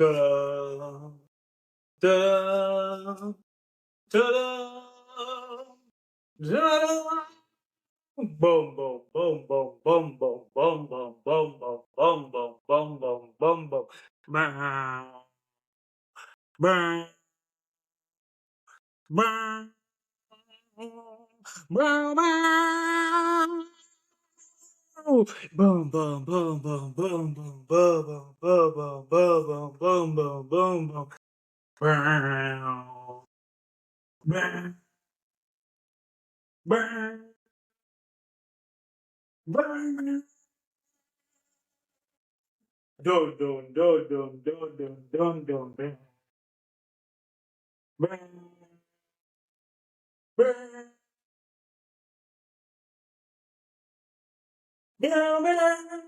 Da, da, da, da, boom, boom, boom, boom, boom, boom, boom, boom, boom, boom, boom, boom, boom, boom, boom, boom. Bow, bow, bow, bow, bow. Boom, boom, boom, boom, boom, boom, boom, boom, boom, boom, boom, boom, boom, boom, boom, boom. Bow, bow, bow, bow. Dun, dun, dun, dun, dun, dun, dun, dun, dun. Bow, bow, bow, bow.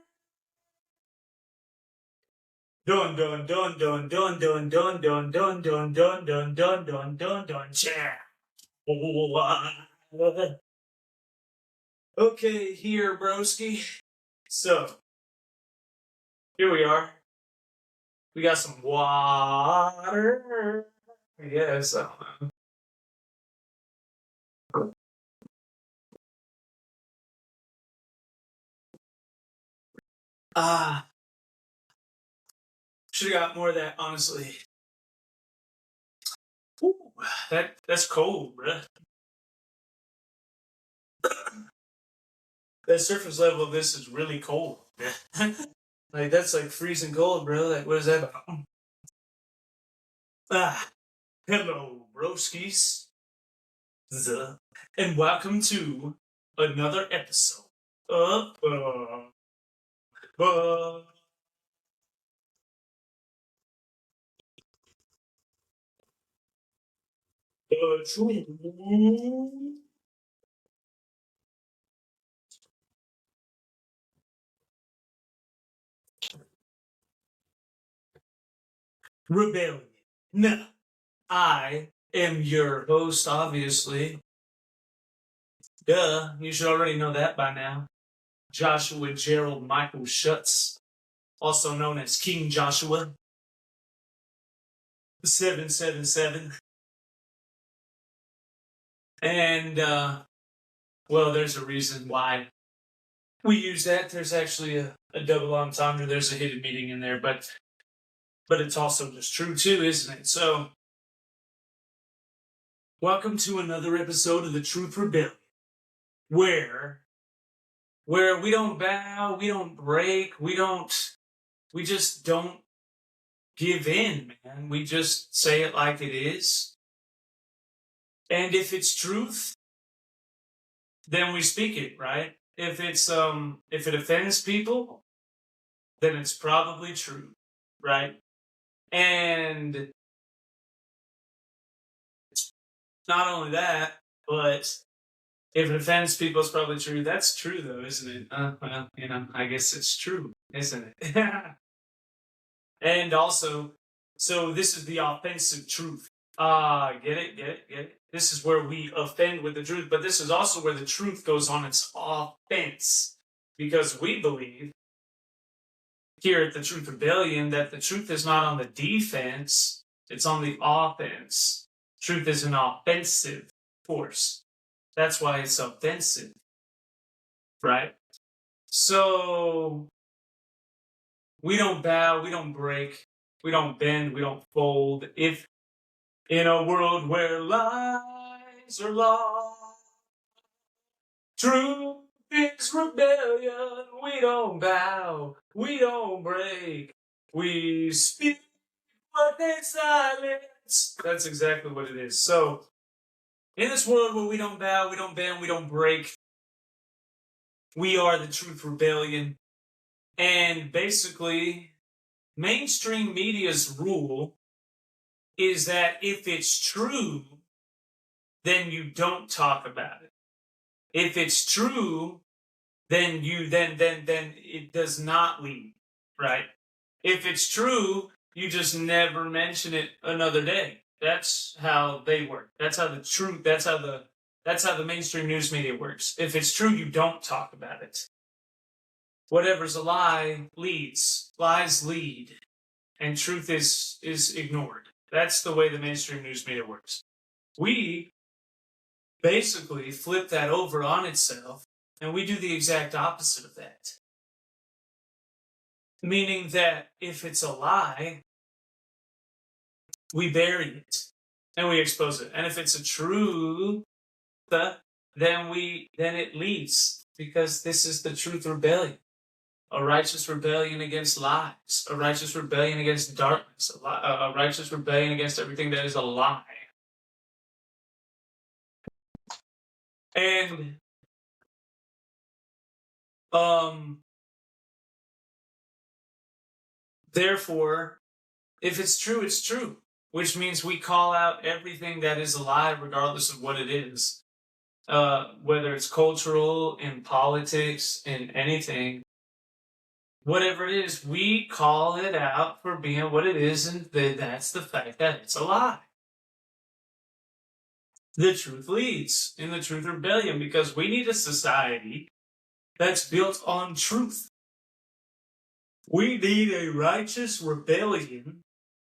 Dun, dun, dun, dun, dun, dun, dun, dun, dun, dun, dun, dun, dun, dun, dun, dun, cha. Okay, here, broski. So, here we are. We got some water. Yes, I don't know. Ah, should have got more of that, honestly. Ooh, that's cold, bruh. That surface level of this is really cold. Like that's like freezing cold, bro. Like what is that about? Ah, hello, broskies. And welcome to another episode of uh, Truth Rebellion. No, I am your host, obviously. Duh, you should already know that by now. Joshua Gerald Michael Schutz, also known as King Joshua 777. And, well, there's a reason why we use that. There's actually a double entendre. There's a hidden meaning in there, but it's also just true too, isn't it? So, welcome to another episode of the Truth Rebellion, where we don't bow, we don't break, we just don't give in, man. We just say it like it is. And if it's truth, then we speak it, right? If it offends people, then it's probably true, right? And not only that, but if it offends people, it's probably true. That's true, though, isn't it? Well, I guess it's true, isn't it? And also, so this is the offensive truth. Get it, get it, get it. This is where we offend with the truth, but this is also where the truth goes on its offense. Because we believe here at the Truth Rebellion that the truth is not on the defense, it's on the offense. Truth is an offensive force. That's why it's offensive, right? So we don't bow, we don't break, we don't bend, we don't fold. If in a world where lies are law, truth is rebellion. We don't bow, we don't break, we speak what they silence. That's exactly what it is. So, in this world where we don't bow, we don't bend, we don't break, we are the Truth Rebellion. And basically, mainstream media's rule is that if it's true, then you don't talk about it. If it's true, then it does not lead, right? If it's true, you just never mention it another day. That's how they work. That's how the mainstream news media works. If it's true, you don't talk about it. Whatever's a lie leads. Lies lead. and truth is ignored. That's the way the mainstream news media works. We basically flip that over on itself, and we do the exact opposite of that. Meaning that if it's a lie, we bury it and we expose it. And if it's a truth, then it leads, because this is the truth rebellion. A righteous rebellion against lies, a righteous rebellion against darkness, a righteous rebellion against everything that is a lie. And therefore, if it's true, it's true, which means we call out everything that is a lie, regardless of what it is, whether it's cultural, in politics, in anything. Whatever it is, we call it out for being what it is, and that's the fact that it's a lie. The truth leads in the truth rebellion, because we need a society that's built on truth. We need a righteous rebellion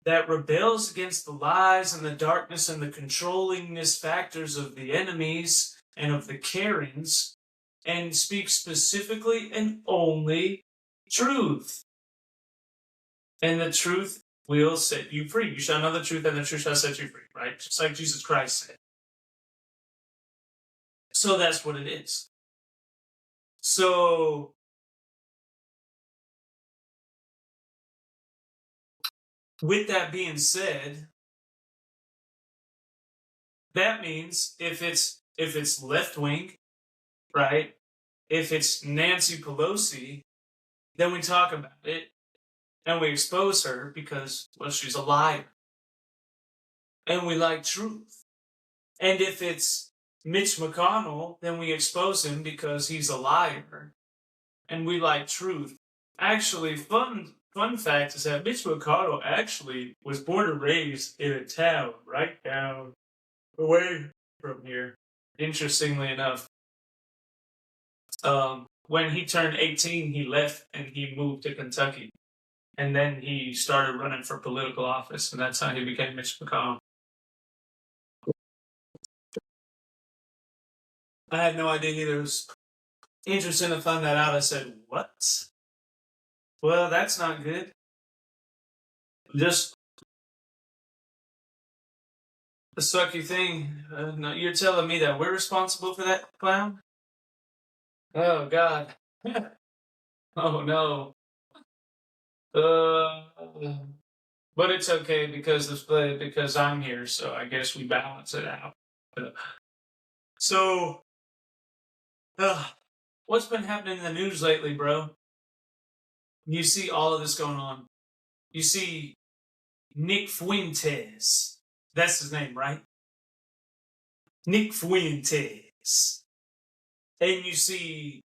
that rebels against the lies and the darkness and the controllingness factors of the enemies and of the Karens, and speaks specifically and only truth. And the truth will set you free. You shall know the truth, and the truth shall set you free, right? Just like Jesus Christ said. So that's what it is. So with that being said, that means if it's left wing, right? If it's Nancy Pelosi, then we talk about it and we expose her because, well, she's a liar. And we like truth. And if it's Mitch McConnell, then we expose him because he's a liar. And we like truth. Actually, fun fact is that Mitch McConnell actually was born and raised in a town right down away from here. Interestingly enough, when he turned 18, he left and he moved to Kentucky. And then he started running for political office, and that's how he became Mitch McConnell. I had no idea either. It was interesting to find that out. I said, what? Well, that's not good. Just the sucky thing. No, you're telling me that we're responsible for that clown? Oh, God. Oh, no. But it's okay because I'm here, so I guess we balance it out. So, what's been happening in the news lately, bro? You see all of this going on. You see Nick Fuentes. That's his name, right? Nick Fuentes. And you see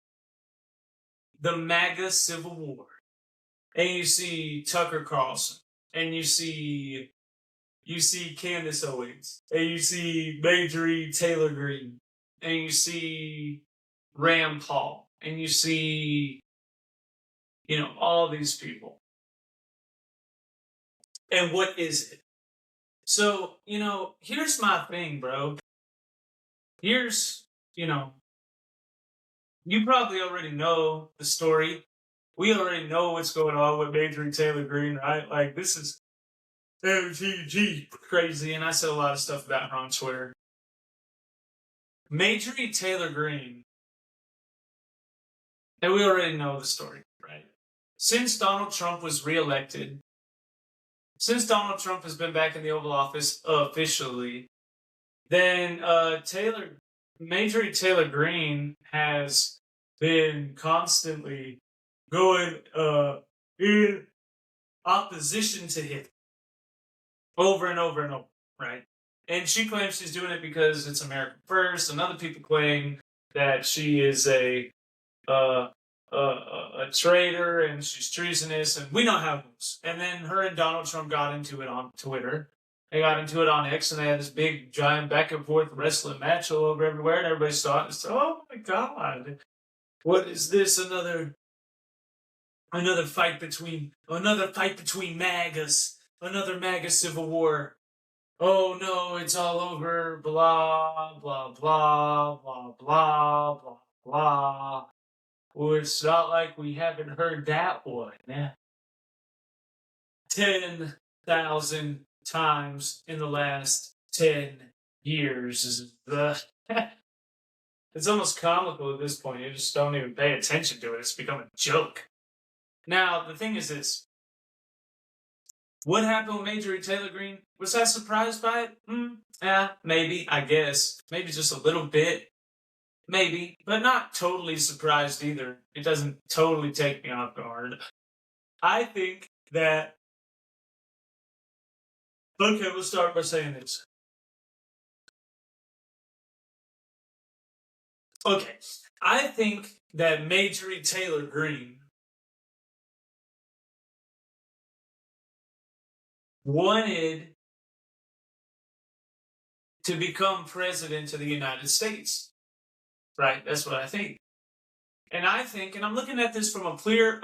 the MAGA Civil War. And you see Tucker Carlson. And you see Candace Owens. And you see Marjorie Taylor Greene. And you see Rand Paul. And you see, all these people. And what is it? So, here's my thing, bro. Here's, you probably already know the story. We already know what's going on with Marjorie Taylor Greene, right? Like, this is MTG crazy, and I said a lot of stuff about her on Twitter. Marjorie Taylor Greene, and we already know the story, right? Since Donald Trump was reelected, since Donald Trump has been back in the Oval Office officially, then Marjorie Taylor Greene has been constantly going in opposition to him over and over and over, right? And she claims she's doing it because it's America first, and other people claim that she is a traitor and she's treasonous, and we know how it goes. And then her and Donald Trump got into it on Twitter. They got into it on X, and they had this big, giant back and forth wrestling match all over everywhere, and everybody saw it and said, oh my God, what is this? Another another fight between MAGAs, another MAGA civil war. Oh no, it's all over, blah, blah, blah, blah, blah, blah, blah. Well, it's not like we haven't heard that one 10,000 times in the last 10 years. It's almost comical at this point. You just don't even pay attention to it. It's become a joke. Now, the thing is this. What happened with Marjorie Taylor Greene? Was I surprised by it? Yeah, maybe, I guess. Maybe just a little bit. Maybe, but not totally surprised either. It doesn't totally take me off guard. I think that... Okay, we'll start by saying this. Okay, I think that Marjorie Taylor Greene wanted to become president of the United States. Right? That's what I think. And I think, and I'm looking at this from a clear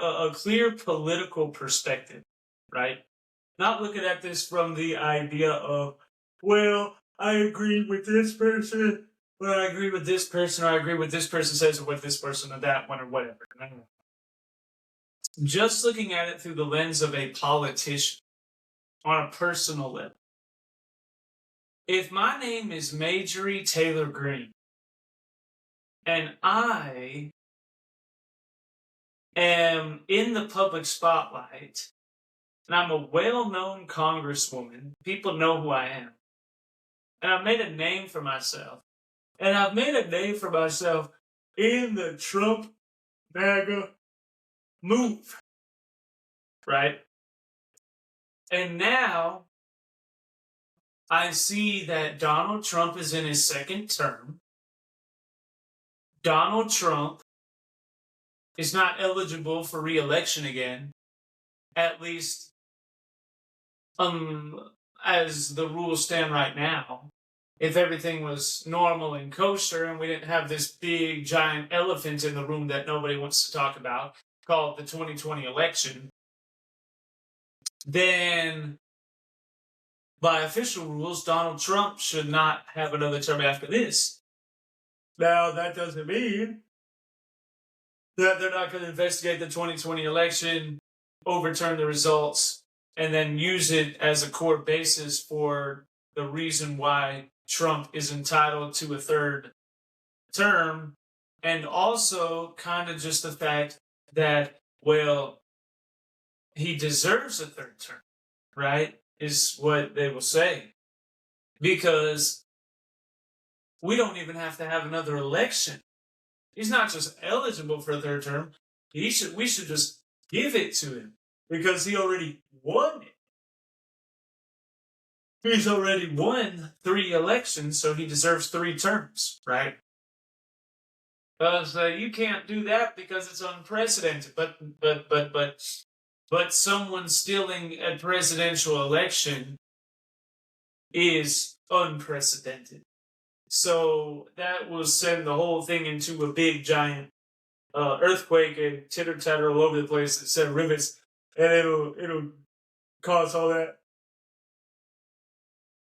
political perspective, right? Not looking at this from the idea of, well, I agree with this person, or I agree with this person, or I agree with this person says, or with this person, or that one, or whatever. Just looking at it through the lens of a politician on a personal level. If my name is Marjorie Taylor Greene, and I am in the public spotlight, and I'm a well-known congresswoman, people know who I am, and I've made a name for myself, and I've made a name for myself in the Trump MAGA move, right? And now I see that Donald Trump is in his second term. Donald Trump is not eligible for re-election again, at least as the rules stand right now. If everything was normal and kosher and we didn't have this big giant elephant in the room that nobody wants to talk about called the 2020 election, then by official rules, Donald Trump should not have another term after this. Now, that doesn't mean that they're not going to investigate the 2020 election, overturn the results, and then use it as a core basis for the reason why Trump is entitled to a third term, and also kind of just the fact that, well, he deserves a third term, right, is what they will say. Because we don't even have to have another election. He's not just eligible for a third term. We should just give it to him because he already won it. He's already won 3 elections, so he deserves 3 terms, right? So you can't do that because it's unprecedented. But someone stealing a presidential election is unprecedented. So that will send the whole thing into a big giant earthquake and titter tatter all over the place and set rivets, and it'll cause all that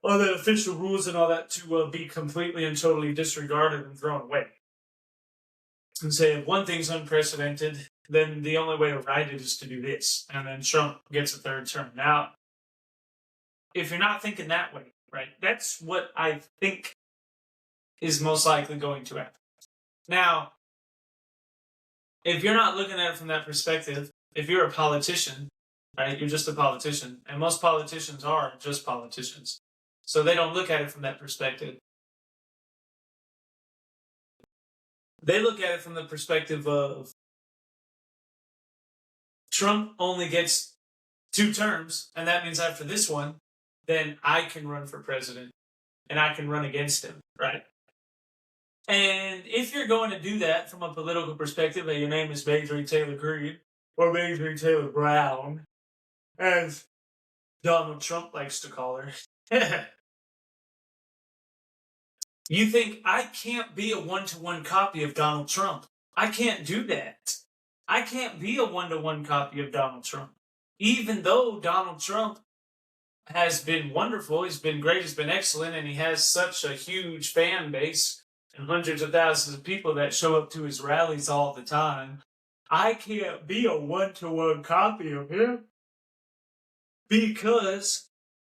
official rules and all that to be completely and totally disregarded and thrown away. And say if one thing's unprecedented, then the only way to right it is to do this, and then Trump gets a third term. Now, if you're not thinking that way, right, that's what I think is most likely going to happen. Now, if you're not looking at it from that perspective, if you're a politician, right, you're just a politician, and most politicians are just politicians, so they don't look at it from that perspective. They look at it from the perspective of Trump only gets 2 terms, and that means after this one, then I can run for president, and I can run against him, right? And if you're going to do that from a political perspective, and your name is Marjorie Taylor Greene, or Marjorie Taylor Brown, as Donald Trump likes to call her, you think, I can't be a one-to-one copy of Donald Trump. I can't do that. I can't be a one-to-one copy of Donald Trump. Even though Donald Trump has been wonderful, he's been great, he's been excellent, and he has such a huge fan base and hundreds of thousands of people that show up to his rallies all the time. I can't be a one-to-one copy of him because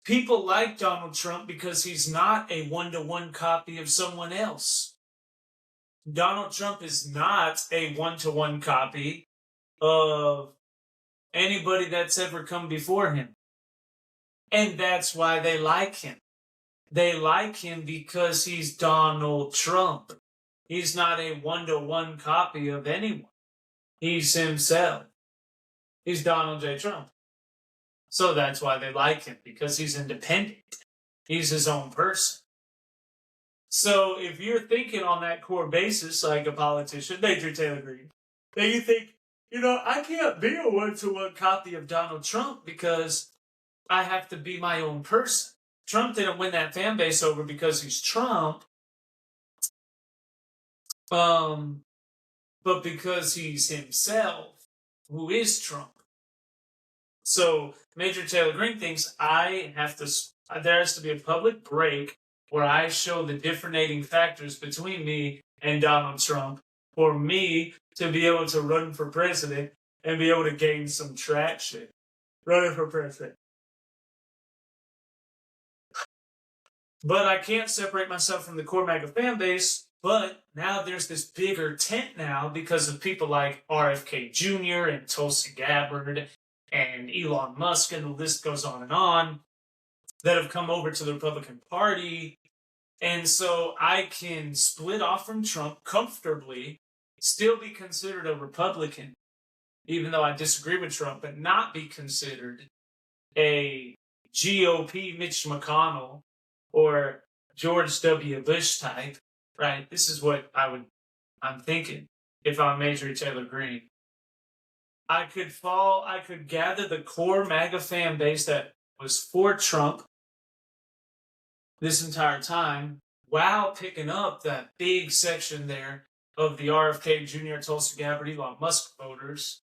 people like Donald Trump because he's not a one-to-one copy of someone else. Donald Trump is not a one-to-one copy of anybody that's ever come before him. And that's why they like him. They like him because he's Donald Trump. He's not a one-to-one copy of anyone. He's himself. He's Donald J. Trump. So that's why they like him, because he's independent. He's his own person. So if you're thinking on that core basis, like a politician, Major Taylor Greene, then you think, I can't be a one-to-one copy of Donald Trump because I have to be my own person. Trump didn't win that fan base over because he's Trump, but because he's himself, who is Trump. So Major Taylor Greene thinks there has to be a public break where I show the differentiating factors between me and Donald Trump for me to be able to run for president and be able to gain some traction running for president. But I can't separate myself from the core MAGA fan base. But now there's this bigger tent now because of people like RFK Jr. and Tulsi Gabbard and Elon Musk, and the list goes on, that have come over to the Republican Party. And so I can split off from Trump comfortably, still be considered a Republican, even though I disagree with Trump, but not be considered a GOP Mitch McConnell or George W. Bush type, right? This is what I'm thinking if I'm Major Taylor Greene. I could gather the core MAGA fan base that was for Trump this entire time, while picking up that big section there of the RFK Jr., Tulsi Gabbard, Elon Musk voters.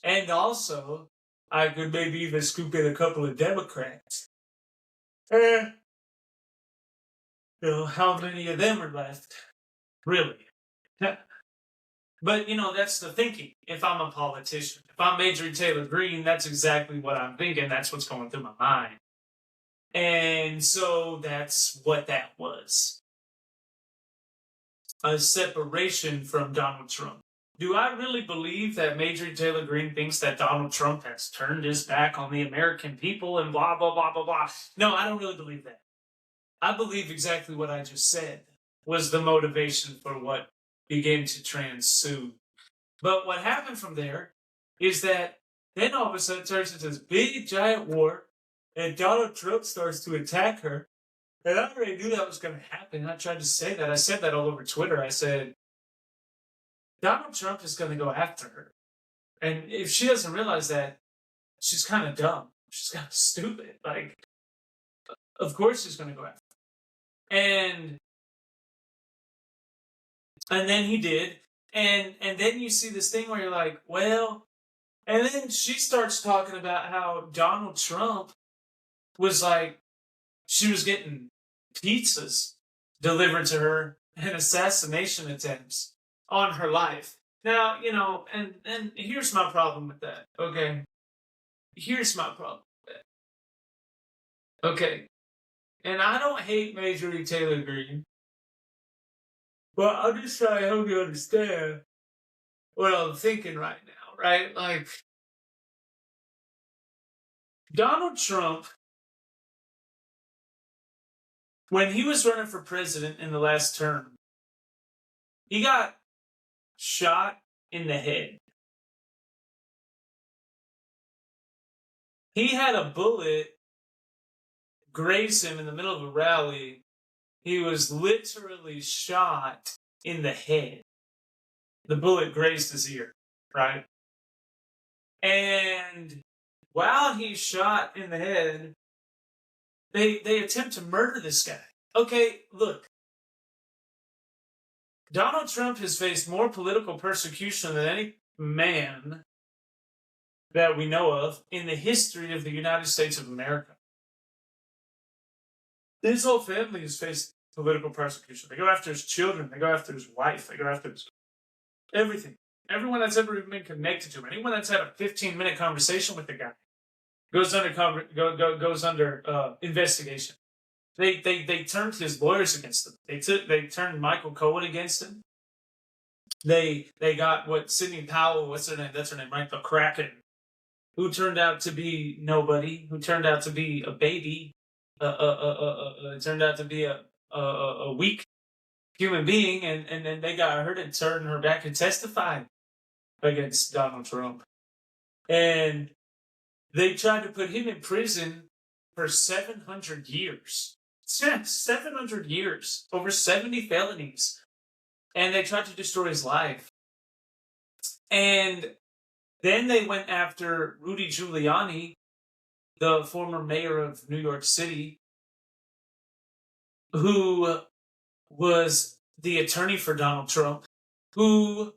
And also, I could maybe even scoop in a couple of Democrats. How many of them are left? Really? But, that's the thinking. If I'm a politician, if I'm Major Taylor Greene, that's exactly what I'm thinking. That's what's going through my mind. And so that's what that was. A separation from Donald Trump. Do I really believe that Major Taylor Greene thinks that Donald Trump has turned his back on the American people and blah, blah, blah, blah, blah? No, I don't really believe that. I believe exactly what I just said was the motivation for what began to transue. But what happened from there is that then all of a sudden it turns into this big giant war, and Donald Trump starts to attack her. And I already knew that was going to happen. I tried to say that. I said that all over Twitter. I said, Donald Trump is going to go after her. And if she doesn't realize that, she's kind of dumb. She's kind of stupid. Like, of course she's going to go after her. And then he did. And then you see this thing where you're like, well, and then she starts talking about how Donald Trump was like, she was getting pizzas delivered to her and assassination attempts on her life. Now, and here's my problem with that, okay? Here's my problem with that. Okay. And I don't hate Major Taylor Greene, but I'm just trying to help you understand what I'm thinking right now, right? Like, Donald Trump, when he was running for president in the last term, he got shot in the head. He had a bullet graze him in the middle of a rally. He was literally shot in the head. The bullet grazed his ear, right? And while he's shot in the head, they attempt to murder this guy. Okay, look. Donald Trump has faced more political persecution than any man that we know of in the history of the United States of America. His whole family has faced political persecution. They go after his children. They go after his wife. They go after his everything. Everyone that's ever even been connected to him. Anyone that's had a 15-minute conversation with the guy goes under investigation. They turned his lawyers against him. They turned Michael Cohen against him. They got what Sidney Powell, what's her name? That's her name, right? The Kraken, who turned out to be nobody, who turned out to be a baby, turned out to be a weak human being, and then they got her to turn her back and testify against Donald Trump. And they tried to put him in prison for 700 years. 700 years, over 70 felonies. And they tried to destroy his life. And then they went after Rudy Giuliani, the former mayor of New York City, who was the attorney for Donald Trump, who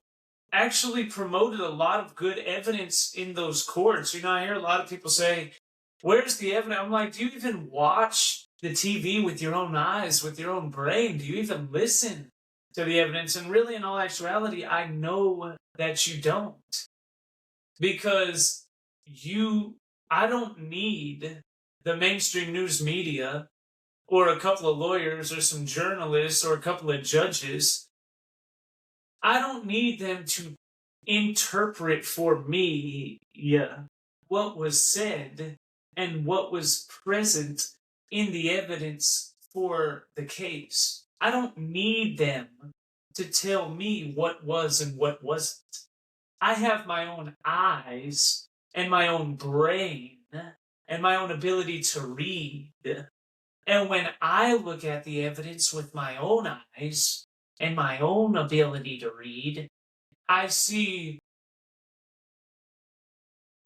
actually promoted a lot of good evidence in those courts. You know, I hear a lot of people say, where's the evidence? I'm like, do you even watch the TV with your own eyes, with your own brain? Do you even listen to the evidence? And really, in all actuality, I know that you don't. Because I don't need the mainstream news media or a couple of lawyers or some journalists or a couple of judges. I don't need them to interpret for me what was said and what was present in the evidence for the case. I don't need them to tell me what was and what wasn't. I have my own eyes and my own brain and my own ability to read. And when I look at the evidence with my own eyes and my own ability to read, I see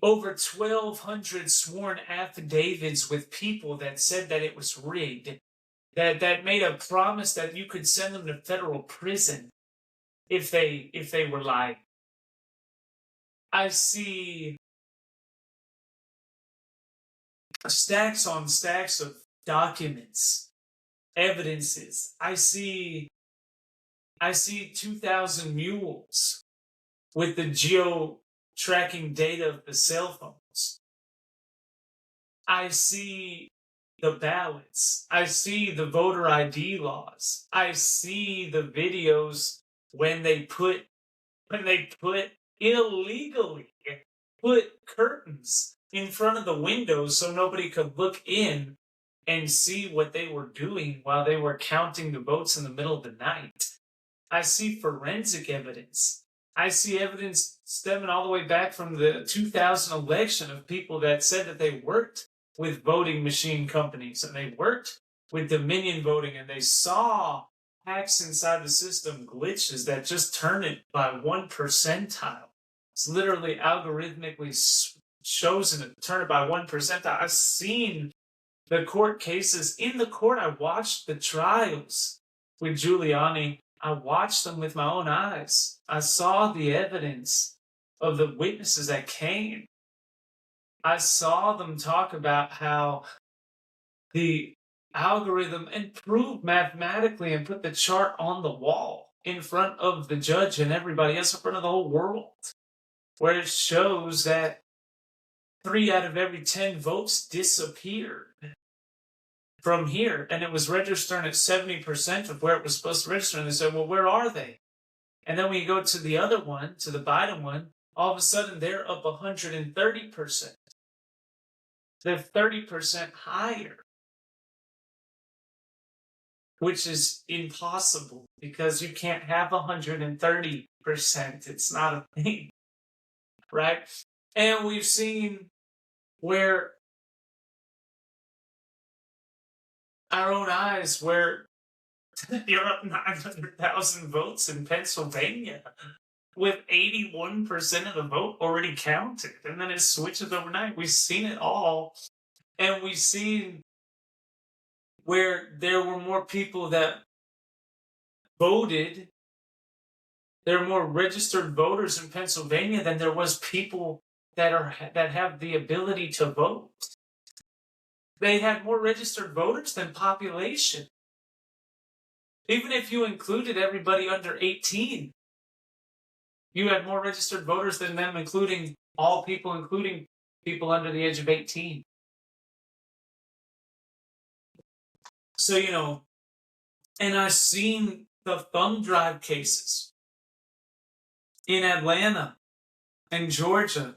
over 1,200 sworn affidavits with people that said that it was rigged, that made a promise that you could send them to federal prison if they were lying. I see stacks on stacks of documents, evidences. I see 2,000 mules with the geo-tracking data of the cell phones. I see the ballots. I see the voter ID laws. I see the videos when they illegally put curtains in front of the windows so nobody could look in and see what they were doing while they were counting the votes in the middle of the night. I see forensic evidence. I see evidence stemming all the way back from the 2000 election of people that said that they worked with voting machine companies and they worked with Dominion voting and they saw hacks inside the system, glitches that just turn it by 1 percentile. It's literally algorithmically chosen to turn it by 1 percentile. I've seen the court cases. In the court, I watched the trials with Giuliani. I watched them with my own eyes. I saw the evidence of the witnesses that came. I saw them talk about how the algorithm and prove mathematically and put the chart on the wall in front of the judge and everybody else, in front of the whole world, where it shows that 3 out of every 10 votes disappeared from here, and it was registering at 70% of where it was supposed to register, and they said, well, where are they? And then when you go to the other one, to the Biden one, all of a sudden they're up 130%. They're 30% higher, which is impossible because you can't have 130%. It's not a thing, right? And we've seen where our own eyes, where you're up 900,000 votes in Pennsylvania with 81% of the vote already counted, and then it switches overnight. We've seen it all, and we've seen where there were more people that voted There are more registered voters in Pennsylvania than there was people that have the ability to vote. They had more registered voters than population. Even if you included everybody under 18, you had more registered voters than them, including all people, including people under the age of 18. So, and I've seen the thumb drive cases in Atlanta and Georgia.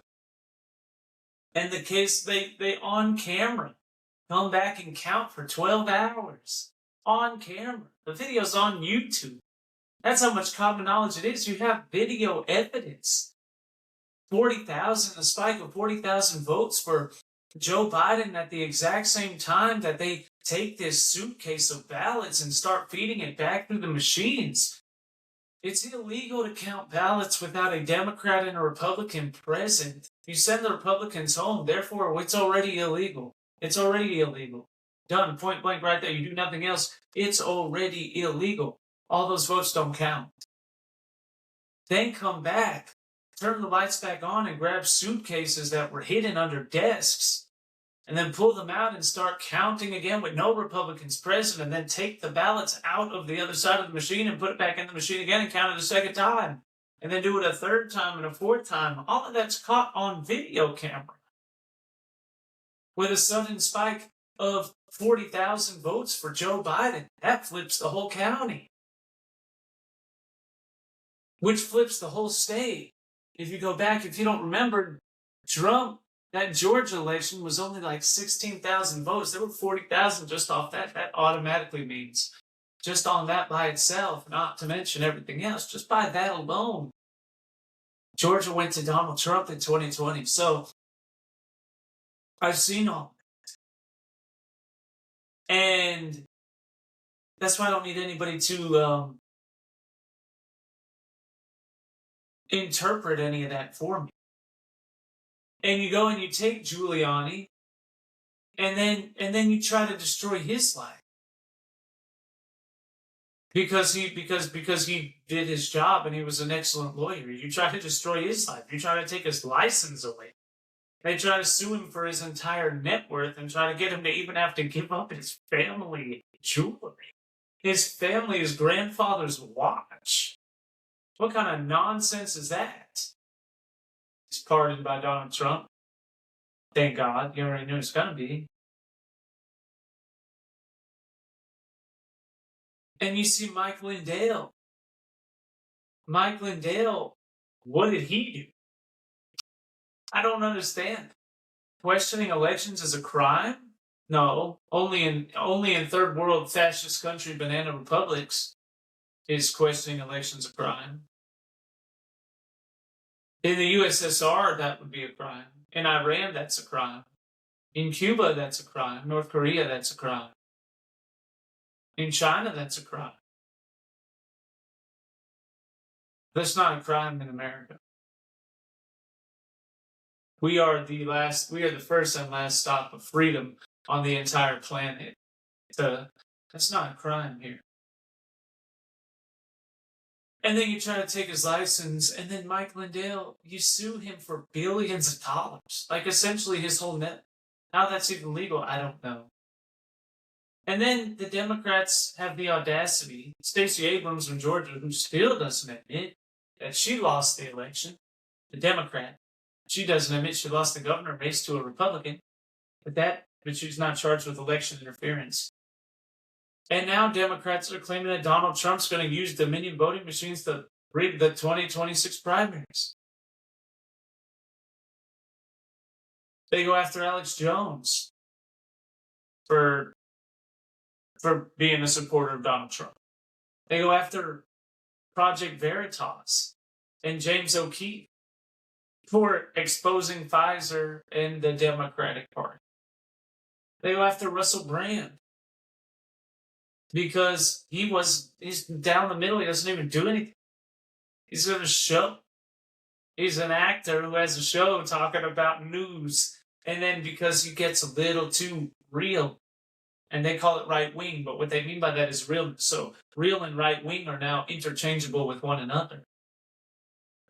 And the case, they on camera come back and count for 12 hours. On camera. The video's on YouTube. That's how much common knowledge it is. You have video evidence. 40,000, a spike of 40,000 votes for Joe Biden at the exact same time that they take this suitcase of ballots and start feeding it back through the machines. It's illegal to count ballots without a Democrat and a Republican present. You send the Republicans home, therefore it's already illegal. It's already illegal. Done, point blank right there. You do nothing else, it's already illegal. All those votes don't count. Then come back, turn the lights back on and grab suitcases that were hidden under desks, and then pull them out and start counting again with no Republicans present, and then take the ballots out of the other side of the machine and put it back in the machine again and count it a second time, and then do it a third time and a fourth time. All of that's caught on video camera. With a sudden spike of 40,000 votes for Joe Biden, that flips the whole county, which flips the whole state. If you go back, if you don't remember, Trump, that Georgia election was only like 16,000 votes. There were 40,000 just off that. That automatically means, just on that by itself, not to mention everything else, just by that alone, Georgia went to Donald Trump in 2020. So I've seen all that. And that's why I don't need anybody to interpret any of that for me. And you go and you take Giuliani, and then you try to destroy his life because he did his job and he was an excellent lawyer. You try to destroy his life. You try to take his license away. They try to sue him for his entire net worth and try to get him to even have to give up his family jewelry, his family, his grandfather's watch. What kind of nonsense is that? He's pardoned by Donald Trump. Thank God. You already knew it's going to be. And you see Mike Lindell. Mike Lindell, what did he do? I don't understand. Questioning elections is a crime? No. Only in third world fascist country banana republics is questioning elections a crime. In the USSR, that would be a crime. In Iran, that's a crime. In Cuba, that's a crime. North Korea, that's a crime. In China, that's a crime. That's not a crime in America. We are the first and last stop of freedom on the entire planet. That's not a crime here. And then you try to take his license, and then Mike Lindell, you sue him for billions of dollars. Like essentially his whole net. How that's even legal, I don't know. And then the Democrats have the audacity, Stacey Abrams from Georgia, who still doesn't admit that she lost the election, the Democrat. She doesn't admit she lost the governor race to a Republican, but she's not charged with election interference. And now Democrats are claiming that Donald Trump's going to use Dominion voting machines to rig the 2026 primaries. They go after Alex Jones for being a supporter of Donald Trump. They go after Project Veritas and James O'Keefe for exposing Pfizer and the Democratic Party. They go after Russell Brand because he's down the middle. He doesn't even do anything. He's got a show. He's an actor who has a show talking about news. And then because he gets a little too real, and they call it right wing, but what they mean by that is realness. So real and right wing are now interchangeable with one another.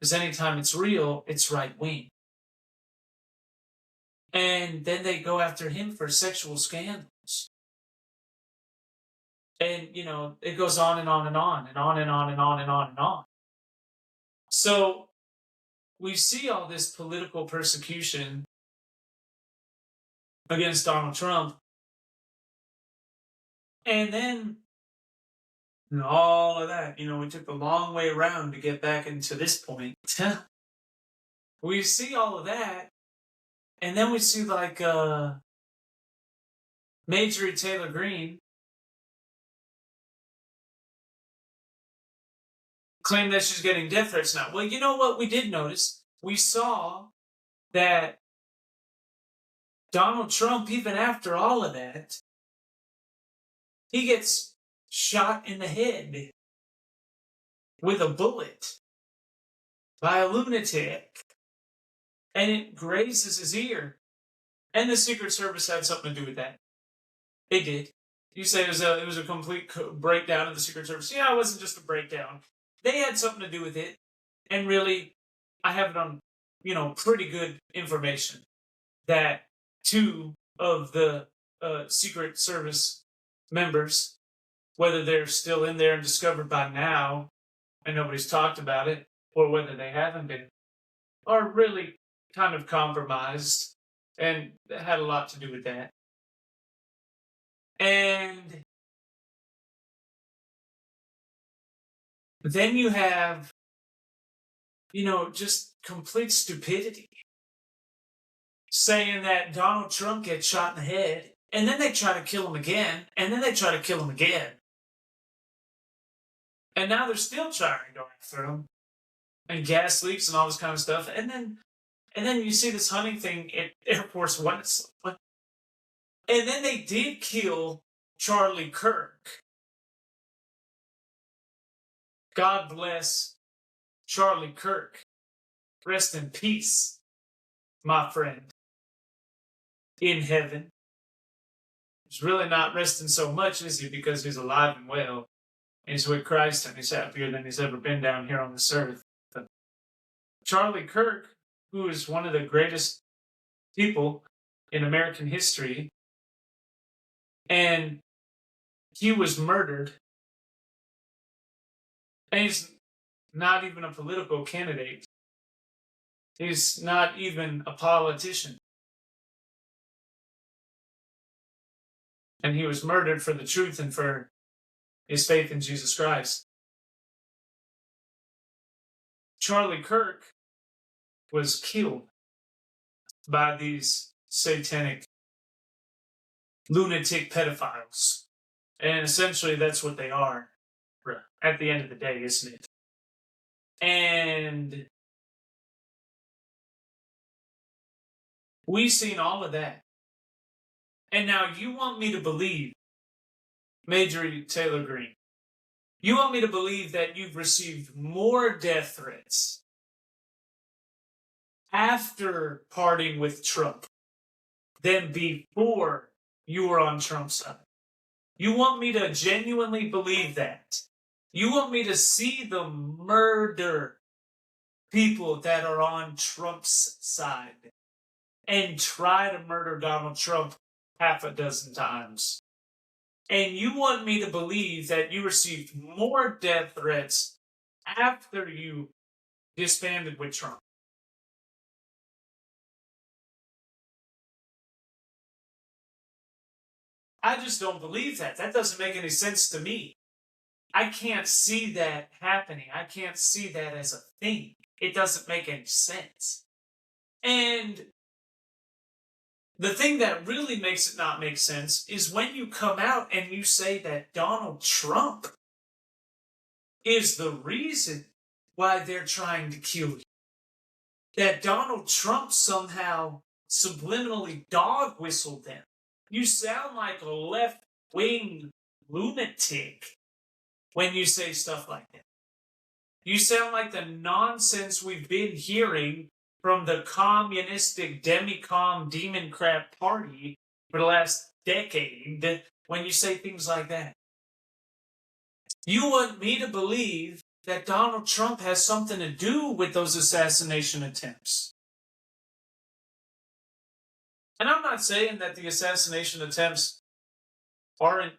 Because anytime it's real, it's right wing. And then they go after him for sexual scandals. And, it goes on and on and on and on and on and on and on and on. So we see all this political persecution against Donald Trump. And then all of that, we took a long way around to get back into this point. We see all of that. And then we see Marjorie Taylor Greene claim that she's getting death threats now. Well, you know what we did notice? We saw that Donald Trump, even after all of that, he gets shot in the head with a bullet by a lunatic, and it grazes his ear. And the Secret Service had something to do with that. They did. You say it was a complete breakdown of the Secret Service. Yeah, it wasn't just a breakdown. They had something to do with it. And really, I have it on, pretty good information that 2 of the Secret Service members, whether they're still in there and discovered by now and nobody's talked about it, or whether they haven't been, are really kind of compromised, and had a lot to do with that. And then you have, just complete stupidity, saying that Donald Trump gets shot in the head, and then they try to kill him again, and then they try to kill him again. And now they're still trying to go after him, and gas leaks and all this kind of stuff. And then you see this hunting thing at Air Force One. And then they did kill Charlie Kirk. God bless Charlie Kirk. Rest in peace, my friend. In heaven. He's really not resting so much, is he? Because he's alive and well. And he's with Christ, and he's happier than he's ever been down here on this earth. But Charlie Kirk, who is one of the greatest people in American history, and he was murdered. And he's not even a political candidate. He's not even a politician. And he was murdered for the truth and for his faith in Jesus Christ. Charlie Kirk was killed by these satanic, lunatic pedophiles. And essentially that's what they are at the end of the day, isn't it? And we've seen all of that. And now you want me to believe, Marjorie Taylor Greene, you want me to believe that you've received more death threats after parting with Trump than before you were on Trump's side? You want me to genuinely believe that? You want me to see them murder people that are on Trump's side and try to murder Donald Trump half a dozen times? And you want me to believe that you received more death threats after you disbanded with Trump? I just don't believe that. That doesn't make any sense to me. I can't see that happening. I can't see that as a thing. It doesn't make any sense. And the thing that really makes it not make sense is when you come out and you say that Donald Trump is the reason why they're trying to kill you. That Donald Trump somehow subliminally dog whistled them. You sound like a left-wing lunatic when you say stuff like that. You sound like the nonsense we've been hearing from the communistic demi-com demon crap party for the last decade when you say things like that. You want me to believe that Donald Trump has something to do with those assassination attempts. And I'm not saying that the assassination attempts aren't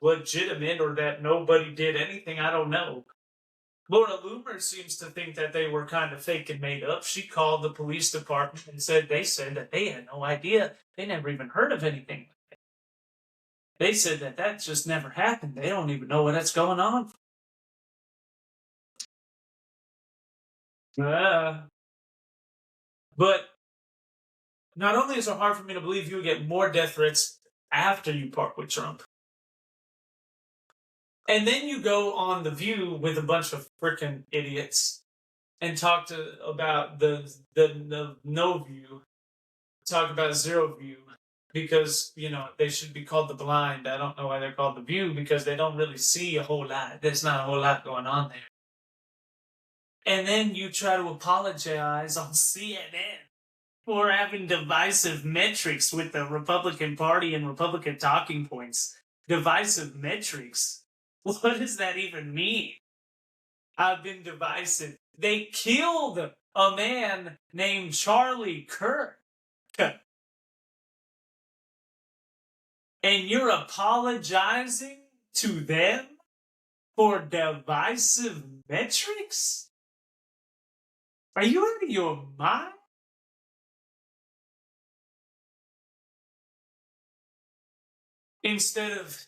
legitimate or that nobody did anything. I don't know. Laura Loomer seems to think that they were kind of fake and made up. She called the police department and said that they had no idea. They never even heard of anything. They said that just never happened. They don't even know what's going on. But not only is it hard for me to believe you get more death threats after you part with Trump, and then you go on The View with a bunch of freaking idiots and talk about the no view, talk about zero view, because, they should be called the blind. I don't know why they're called The View, because they don't really see a whole lot. There's not a whole lot going on there. And then you try to apologize on CNN for having divisive metrics with the Republican Party and Republican talking points. Divisive metrics? What does that even mean? I've been divisive. They killed a man named Charlie Kirk. And you're apologizing to them for divisive metrics? Are you out of your mind? Instead of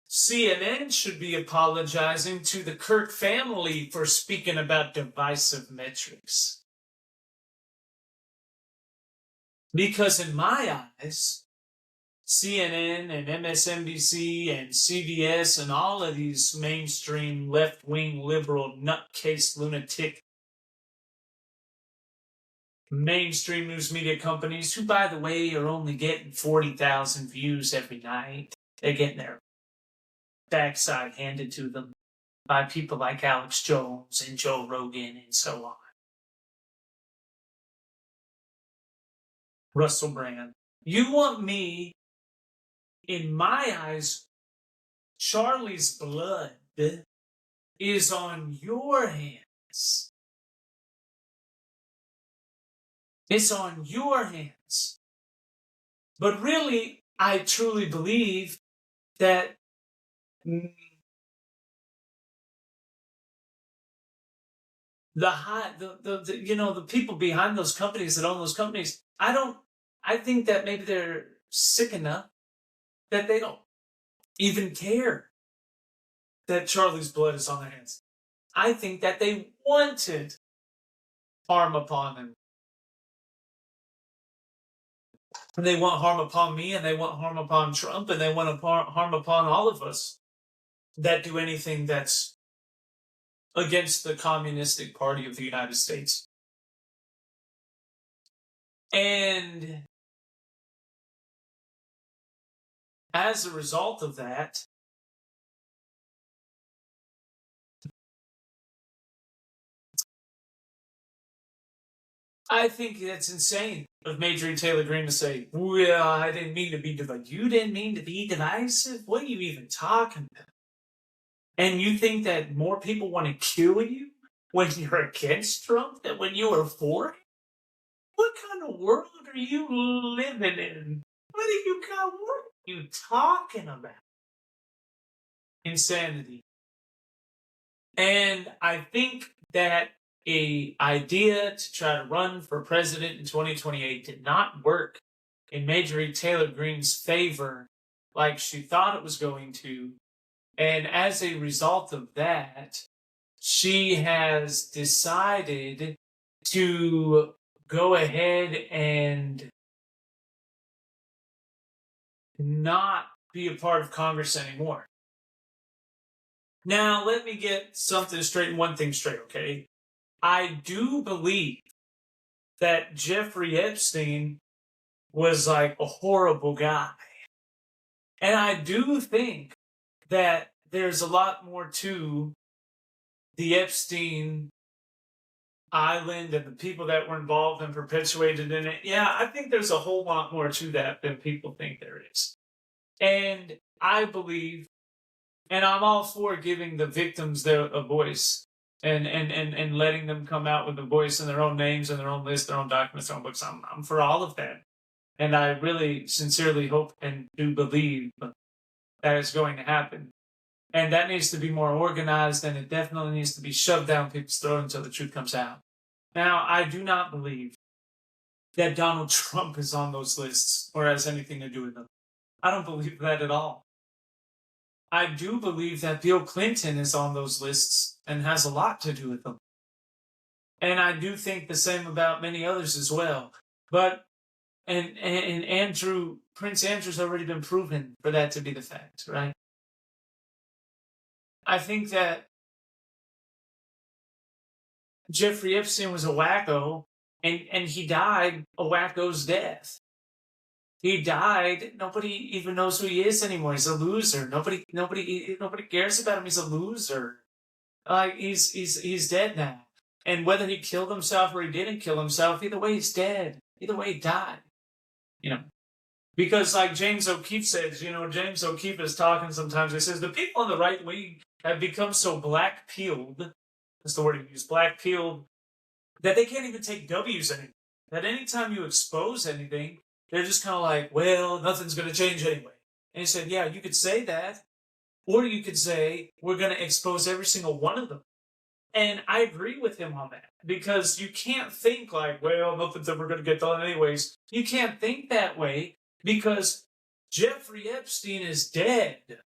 CNN should be apologizing to the Kirk family for speaking about divisive metrics. Because in my eyes, CNN and MSNBC and CBS and all of these mainstream left-wing liberal nutcase lunatic mainstream news media companies, who, by the way, are only getting 40,000 views every night. They're getting their backside handed to them by people like Alex Jones and Joe Rogan and so on. Russell Brand. You want me, in my eyes, Charlie's blood is on your hands. It's on your hands. But really, I truly believe that the people behind those companies that own those companies, I think that maybe they're sick enough that they don't even care that Charlie's blood is on their hands. I think that they wanted harm upon him. And they want harm upon me, and they want harm upon Trump, and they want harm upon all of us that do anything that's against the Communistic Party of the United States. And as a result of that, I think that's insane of Marjorie Taylor Greene to say, well, I didn't mean to be divisive. You didn't mean to be divisive? What are you even talking about? And you think that more people want to kill you when you're against Trump than when you are for him? What kind of world are you living in? What are you talking about? Insanity. And I think that an idea to try to run for president in 2028 did not work in Marjorie Taylor Greene's favor like she thought it was going to. And as a result of that, she has decided to go ahead and not be a part of Congress anymore. Now, let me get one thing straight, okay? I do believe that Jeffrey Epstein was like a horrible guy. And I do think that there's a lot more to the Epstein island and the people that were involved and perpetuated in it. Yeah, I think there's a whole lot more to that than people think there is. And I believe, and I'm all for giving the victims a voice. and letting them come out with a voice and their own names and their own list, their own documents, their own books. I'm for all of that. And I really sincerely hope and do believe that is going to happen. And that needs to be more organized, and it definitely needs to be shoved down people's throats until the truth comes out. Now, I do not believe that Donald Trump is on those lists or has anything to do with them. I don't believe that at all. I do believe that Bill Clinton is on those lists and has a lot to do with them. And I do think the same about many others as well. But and Prince Andrew's already been proven for that to be the fact, right? I think that Jeffrey Epstein was a wacko, and he died a wacko's death. He died. Nobody even knows who he is anymore. He's a loser. Nobody cares about him. He's a loser. He's dead now. And whether he killed himself or he didn't kill himself, either way he's dead. Either way he died. Because like James O'Keefe says, James O'Keefe is talking sometimes. He says the people on the right wing have become so black-pilled, that's the word he used, black-pilled, that they can't even take W's anymore. That anytime you expose anything, they're just kind of like, well, nothing's going to change anyway. And he said, yeah, you could say that. Or you could say, we're going to expose every single one of them. And I agree with him on that. Because you can't think like, well, nothing's ever going to get done anyways. You can't think that way because Jeffrey Epstein is dead.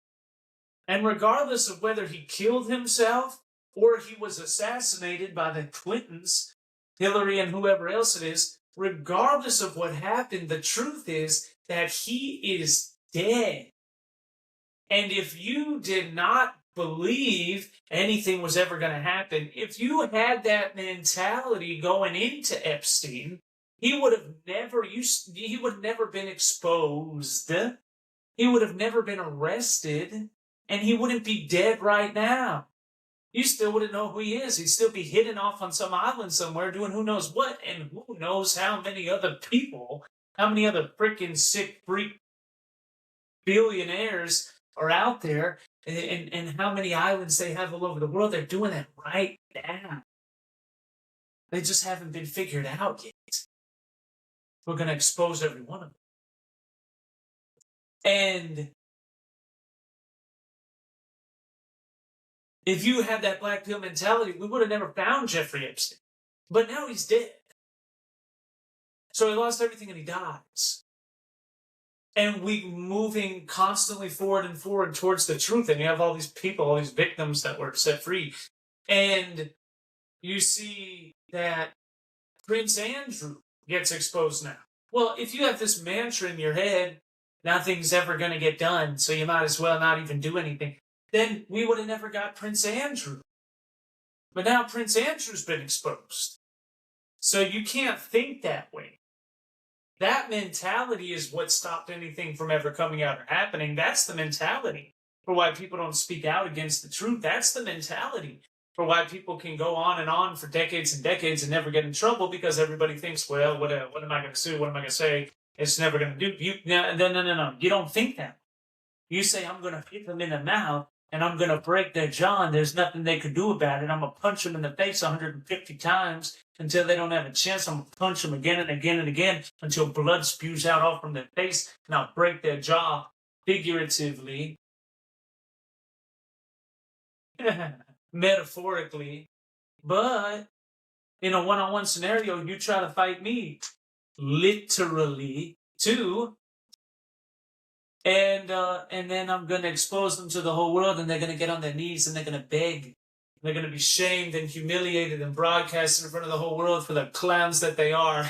And regardless of whether he killed himself or he was assassinated by the Clintons, Hillary and whoever else it is, regardless of what happened, the truth is that he is dead. And if you did not believe anything was ever going to happen, if you had that mentality going into Epstein, he would have never been exposed. He would have never been arrested, and he wouldn't be dead right now. You still wouldn't know who he is. He'd still be hidden off on some island somewhere doing who knows what, and who knows how many other people, how many other freaking sick freak billionaires are out there, and how many islands they have all over the world. They're doing that right now. They just haven't been figured out yet. We're going to expose every one of them. And if you had that black pill mentality, we would have never found Jeffrey Epstein. But now he's dead. So he lost everything and he dies. And we moving constantly forward and forward towards the truth. And you have all these people, all these victims that were set free. And you see that Prince Andrew gets exposed now. Well, if you have this mantra in your head, nothing's ever going to get done, so you might as well not even do anything, then we would have never got Prince Andrew. But now Prince Andrew's been exposed. So you can't think that way. That mentality is what stopped anything from ever coming out or happening. That's the mentality for why people don't speak out against the truth. That's the mentality for why people can go on for decades and decades and never get in trouble, because everybody thinks, well, what am I going to sue? What am I going to say? It's never going to do. No. You don't think that. You say, I'm going to hit them in the mouth and I'm going to break their jaw and there's nothing they can do about it. I'm going to punch them in the face 150 times until they don't have a chance. I'm going to punch them again and again and again until blood spews out all from their face, and I'll break their jaw figuratively, metaphorically. But in a one-on-one scenario, you try to fight me literally too. And then I'm going to expose them to the whole world, and they're going to get on their knees and they're going to beg. They're going to be shamed and humiliated and broadcast in front of the whole world for the clowns that they are.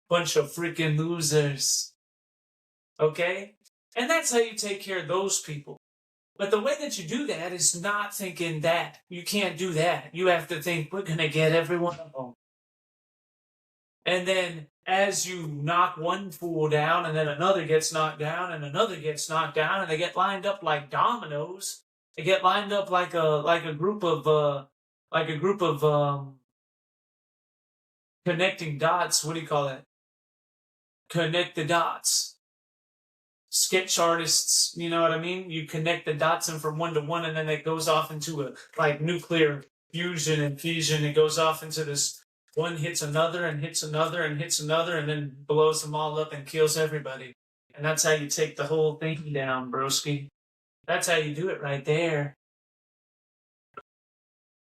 Bunch of freaking losers. Okay? And that's how you take care of those people. But the way that you do that is not thinking that. You can't do that. You have to think, we're going to get every one of them. And then as you knock one fool down, and then another gets knocked down, and another gets knocked down, and they get lined up like dominoes. They get lined up like a group of connecting dots. What do you call that? Connect the dots. Sketch artists, you know what I mean? You connect the dots in from one to one, and then it goes off into a like nuclear fusion and fusion. It goes off into this, one hits another and hits another and hits another and then blows them all up and kills everybody. And that's how you take the whole thing down, broski. That's how you do it right there.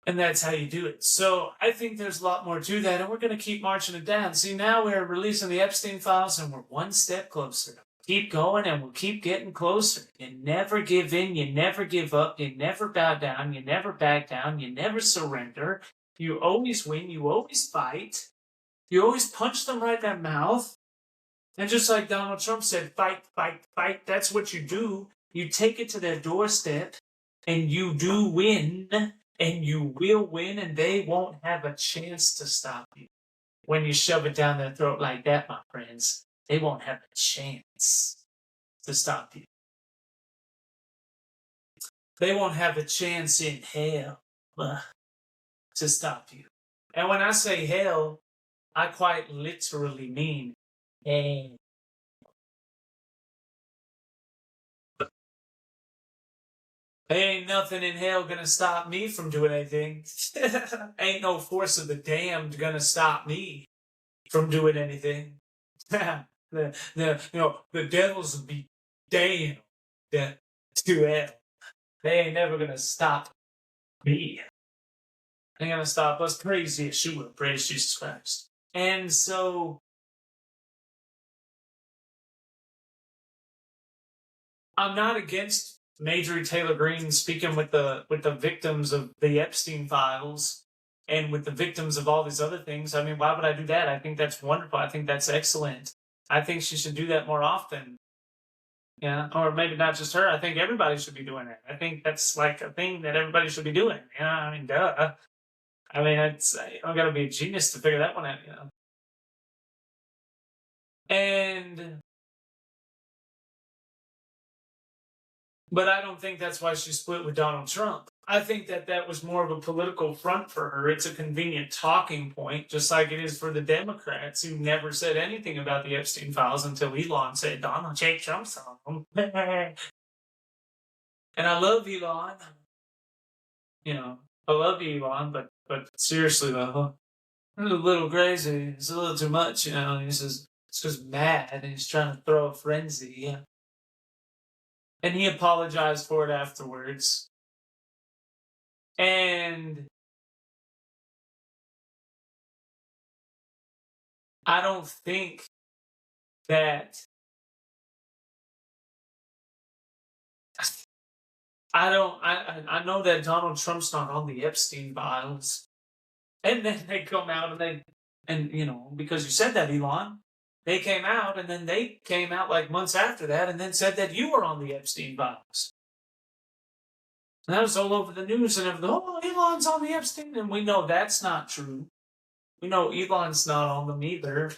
And that's how you do it. So I think there's a lot more to that, and we're going to keep marching it down. See, now we're releasing the Epstein files, and we're one step closer. Keep going, and we'll keep getting closer. You never give in. You never give up. You never bow down. You never back down. You never surrender. You always win. You always fight. You always punch them right in their mouth. And just like Donald Trump said, fight, fight, fight. That's what you do. You take it to their doorstep, and you do win. And you will win, and they won't have a chance to stop you. When you shove it down their throat like that, my friends, they won't have a chance to stop you. They won't have a chance in hell to stop you. And when I say hell, I quite literally mean hell. Ain't nothing in hell gonna stop me from doing anything. Ain't no force of the damned gonna stop me from doing anything. the devils will be damned to hell. They ain't never gonna stop me. They ain't gonna stop us. Praise Yeshua. Praise Jesus Christ. And so I'm not against Marjorie Taylor Greene speaking with the victims of the Epstein files and with the victims of all these other things. I mean, why would I do that? I think that's wonderful. I think that's excellent. I think she should do that more often. Yeah, or maybe not just her. I think everybody should be doing it. I think that's like a thing that everybody should be doing. Yeah, I mean, duh. I mean, I gotta be a genius to figure that one out. And but I don't think that's why she split with Donald Trump. I think that was more of a political front for her. It's a convenient talking point, just like it is for the Democrats, who never said anything about the Epstein files until Elon said Donald J. Trump's on them. And I love Elon. I love Elon, but seriously though, he's a little crazy. It's a little too much, He's just mad and he's trying to throw a frenzy. And he apologized for it afterwards. And I don't think that I know that Donald Trump's not on the Epstein files. And then they come out because you said that, Elon, they came out and then they came out like months after that and then said that you were on the Epstein files. And that was all over the news and everything. Oh, Elon's on the Epstein. And we know that's not true. We know Elon's not on them either.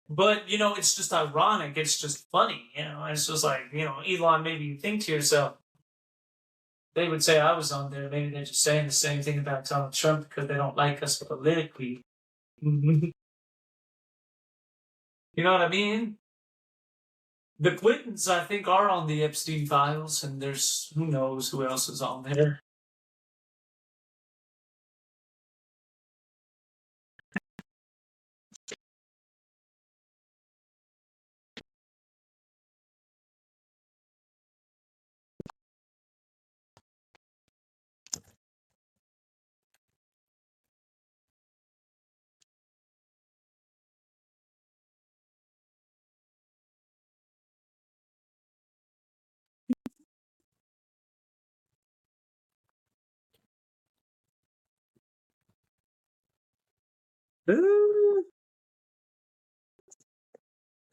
But, it's just ironic. It's just funny. It's just like, Elon, maybe you think to yourself, they would say I was on there. Maybe they're just saying the same thing about Donald Trump because they don't like us politically. You know what I mean? The Clintons, I think, are on the Epstein files, and there's who knows who else is on there.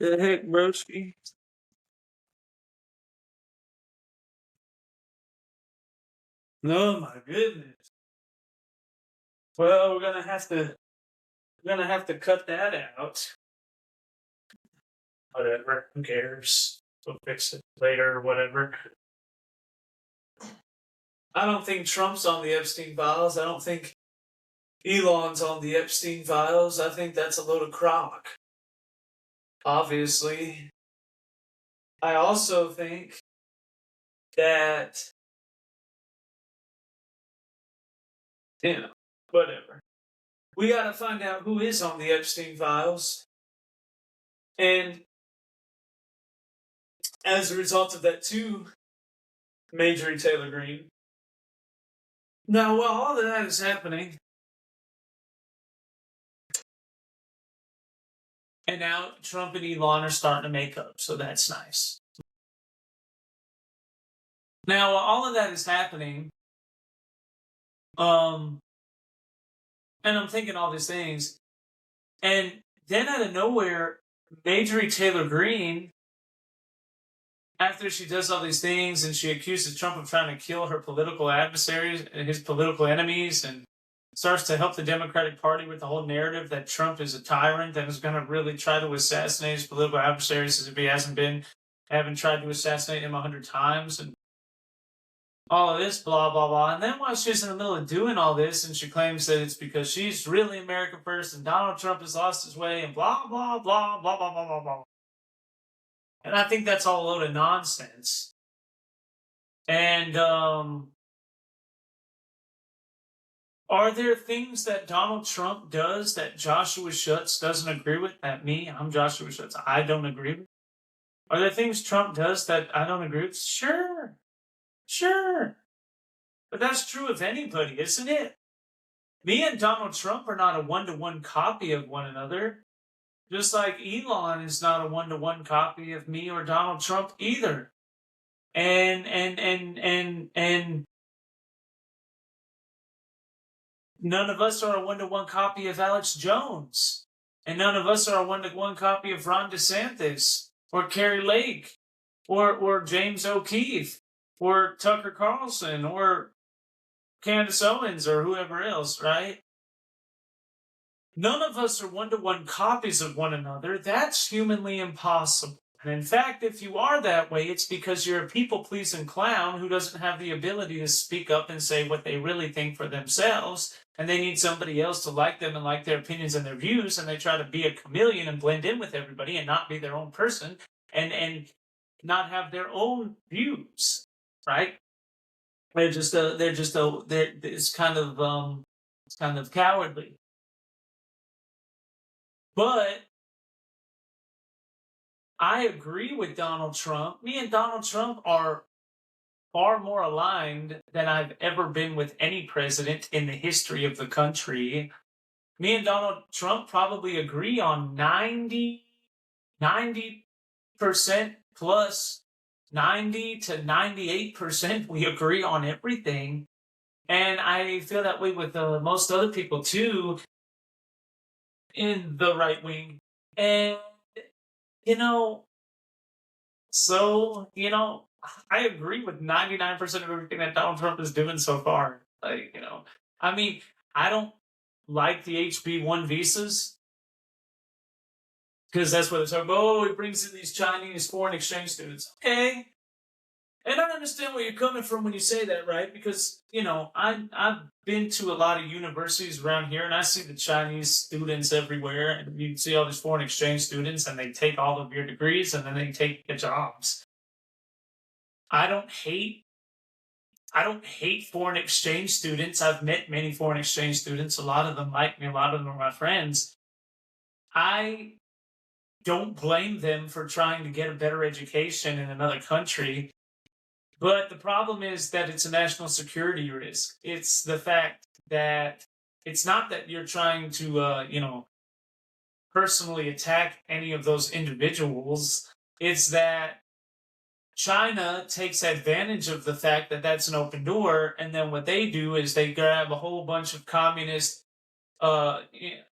The heck, broski? Oh my goodness. Well, we're gonna have to cut that out. Whatever. Who cares? We'll fix it later or whatever. I don't think Trump's on the Epstein files. I don't think Elon's on the Epstein files. I think that's a load of crock. Obviously. I also think that Whatever. We got to find out who is on the Epstein files. And as a result of that, too, Marjorie Taylor Greene. Now, while all of that is happening, and now Trump and Elon are starting to make up, so that's nice. Now, while all of that is happening, and I'm thinking all these things, and then out of nowhere, Marjorie Taylor Greene, after she does all these things and she accuses Trump of trying to kill her political adversaries and his political enemies, and starts to help the Democratic Party with the whole narrative that Trump is a tyrant and is going to really try to assassinate his political adversaries as if he haven't tried to assassinate him 100 times, and all of this, blah, blah, blah. And then while she's in the middle of doing all this, and she claims that it's because she's really America first and Donald Trump has lost his way, and blah, blah, blah, blah, blah, blah, blah, blah. And I think that's all a load of nonsense. And are there things that Donald Trump does that Joshua Schutz doesn't agree with? I'm Joshua Schutz, I don't agree with? Are there things Trump does that I don't agree with? Sure. But that's true of anybody, isn't it? Me and Donald Trump are not a one-to-one copy of one another. Just like Elon is not a one-to-one copy of me or Donald Trump either. And none of us are a one-to-one copy of Alex Jones. And none of us are a one-to-one copy of Ron DeSantis or Kerry Lake or James O'Keefe or Tucker Carlson or Candace Owens or whoever else, right? None of us are one-to-one copies of one another. That's humanly impossible. And in fact, if you are that way, it's because you're a people-pleasing clown who doesn't have the ability to speak up and say what they really think for themselves, and they need somebody else to like them and like their opinions and their views, and they try to be a chameleon and blend in with everybody and not be their own person and not have their own views, right? It's kind of cowardly. But I agree with Donald Trump. Me and Donald Trump are far more aligned than I've ever been with any president in the history of the country. Me and Donald Trump probably agree on 90% plus, 90 to 98% we agree on everything. And I feel that way with most other people too in the right wing. And, I agree with 99% of everything that Donald Trump is doing so far. I don't like the HB1 visas because that's what they're talking about. It brings in these Chinese foreign exchange students. Okay. And I understand where you're coming from when you say that, right? Because, I've been to a lot of universities around here, and I see the Chinese students everywhere, and you see all these foreign exchange students, and they take all of your degrees, and then they take your jobs. I don't hate foreign exchange students. I've met many foreign exchange students. A lot of them like me. A lot of them are my friends. I don't blame them for trying to get a better education in another country. But the problem is that it's a national security risk. It's the fact that it's not that you're trying to, personally attack any of those individuals. It's that China takes advantage of the fact that that's an open door, and then what they do is they grab a whole bunch of communist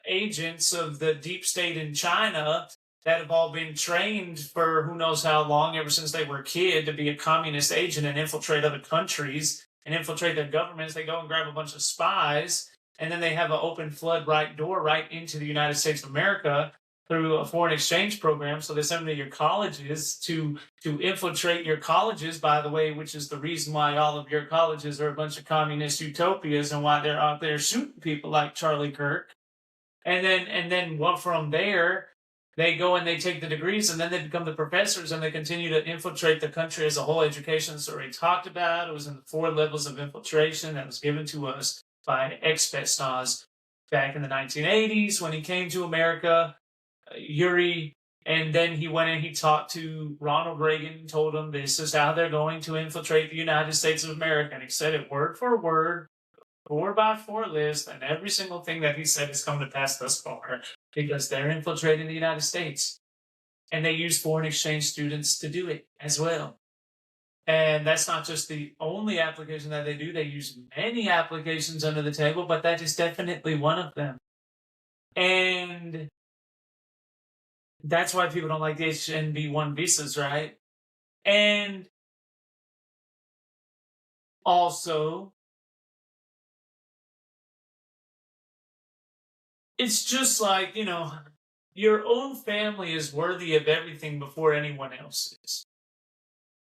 agents of the deep state in China that have all been trained for who knows how long, ever since they were a kid, to be a communist agent and infiltrate other countries and infiltrate their governments. They go and grab a bunch of spies, and then they have an open flood door right into the United States of America through a foreign exchange program. So they send them to your colleges to infiltrate your colleges, by the way, which is the reason why all of your colleges are a bunch of communist utopias and why they're out there shooting people like Charlie Kirk. And then from there, they go and they take the degrees, and then they become the professors, and they continue to infiltrate the country as a whole. Education is already talked about. It was in the 4 levels of infiltration that was given to us by ex-Spetsnaz back in the 1980s when he came to America. Yuri, and then he went and he talked to Ronald Reagan, told him this is how they're going to infiltrate the United States of America. And he said it word for word, 4x4 list, and every single thing that he said has come to pass thus far because they're infiltrating the United States. And they use foreign exchange students to do it as well. And that's not just the only application that they do. They use many applications under the table, but that is definitely one of them. And that's why people don't like the H-1B visas, right? And also, it's just like, your own family is worthy of everything before anyone else is.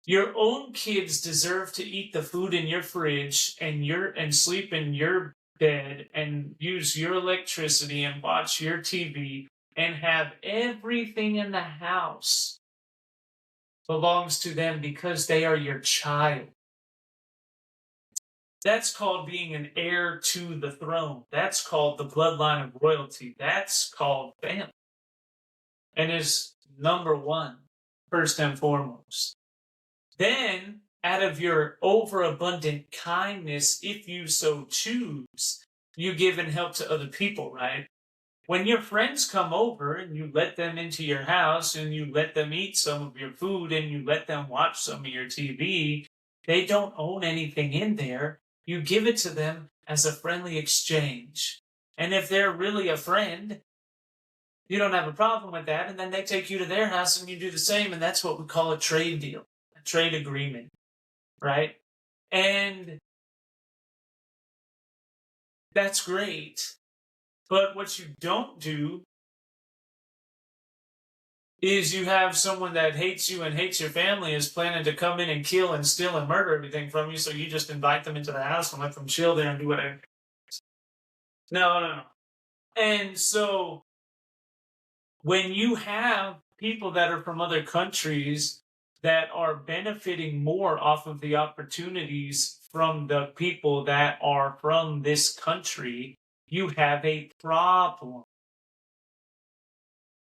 Your own kids deserve to eat the food in your fridge and sleep in your bed and use your electricity and watch your TV and have everything in the house belongs to them because they are your child. That's called being an heir to the throne. That's called the bloodline of royalty. That's called family. And is number one, first and foremost. Then, out of your overabundant kindness, if you so choose, you give and help to other people, right? When your friends come over and you let them into your house and you let them eat some of your food and you let them watch some of your TV, they don't own anything in there. You give it to them as a friendly exchange. And if they're really a friend, you don't have a problem with that. And then they take you to their house and you do the same. And that's what we call a trade deal, a trade agreement, right? And that's great. But what you don't do is you have someone that hates you and hates your family is planning to come in and kill and steal and murder everything from you, so you just invite them into the house and let them chill there and do whatever. No. And so when you have people that are from other countries that are benefiting more off of the opportunities from the people that are from this country, you have a problem.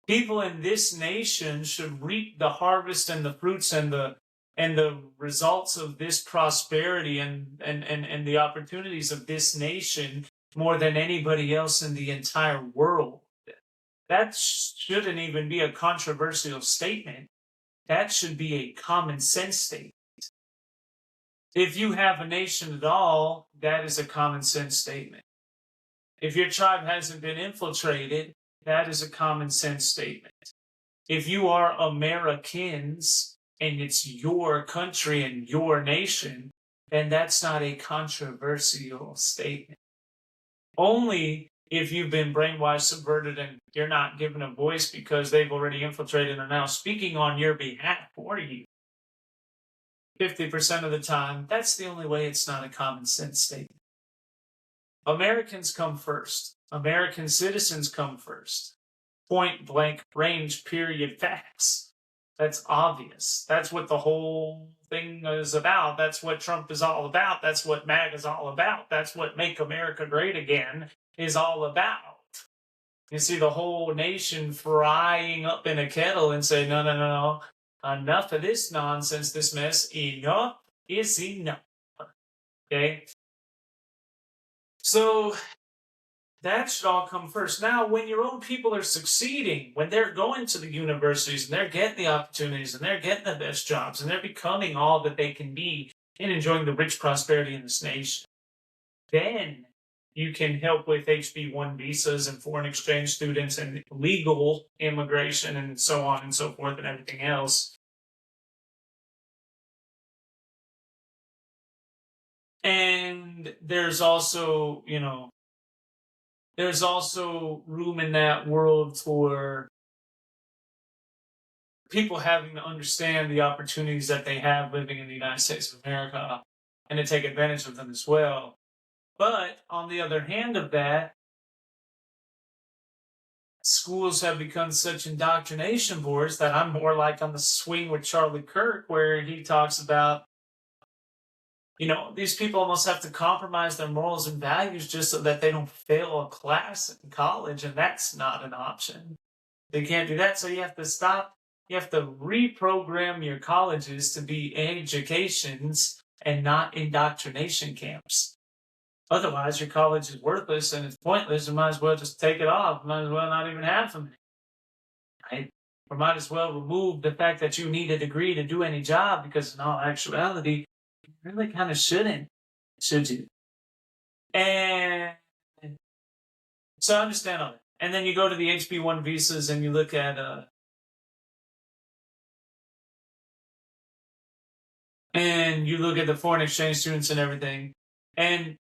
People in this nation should reap the harvest and the fruits and the results of this prosperity and the opportunities of this nation more than anybody else in the entire world. That shouldn't even be a controversial statement. That should be a common sense statement. If you have a nation at all, that is a common sense statement. If your tribe hasn't been infiltrated, that is a common sense statement. If you are Americans and it's your country and your nation, then that's not a controversial statement. Only if you've been brainwashed, subverted, and you're not given a voice because they've already infiltrated and are now speaking on your behalf for you. 50% of the time, that's the only way it's not a common sense statement. Americans come first. American citizens come first. Point blank range, period, facts. That's obvious. That's what the whole thing is about. That's what Trump is all about. That's what MAG is all about. That's what Make America Great Again is all about. You see the whole nation frying up in a kettle and say, no. Enough of this nonsense, this mess. Enough is enough. Okay? So that should all come first. Now, when your own people are succeeding, when they're going to the universities and they're getting the opportunities and they're getting the best jobs and they're becoming all that they can be and enjoying the rich prosperity in this nation, then you can help with HB1 visas and foreign exchange students and legal immigration and so on and so forth and everything else. And there's also, there's also room in that world for people having to understand the opportunities that they have living in the United States of America and to take advantage of them as well. But on the other hand of that, schools have become such indoctrination boards that I'm more like on the swing with Charlie Kirk, where he talks about These people almost have to compromise their morals and values just so that they don't fail a class in college, and that's not an option. They can't do that, so you have to stop. You have to reprogram your colleges to be educations and not indoctrination camps. Otherwise, your college is worthless and it's pointless. You might as well just take it off. Might as well not even have them. Right? Or might as well remove the fact that you need a degree to do any job, because in all actuality, you really kind of shouldn't, should you? And so I understand all that. And then you go to the HB1 visas and you look at the foreign exchange students and everything. And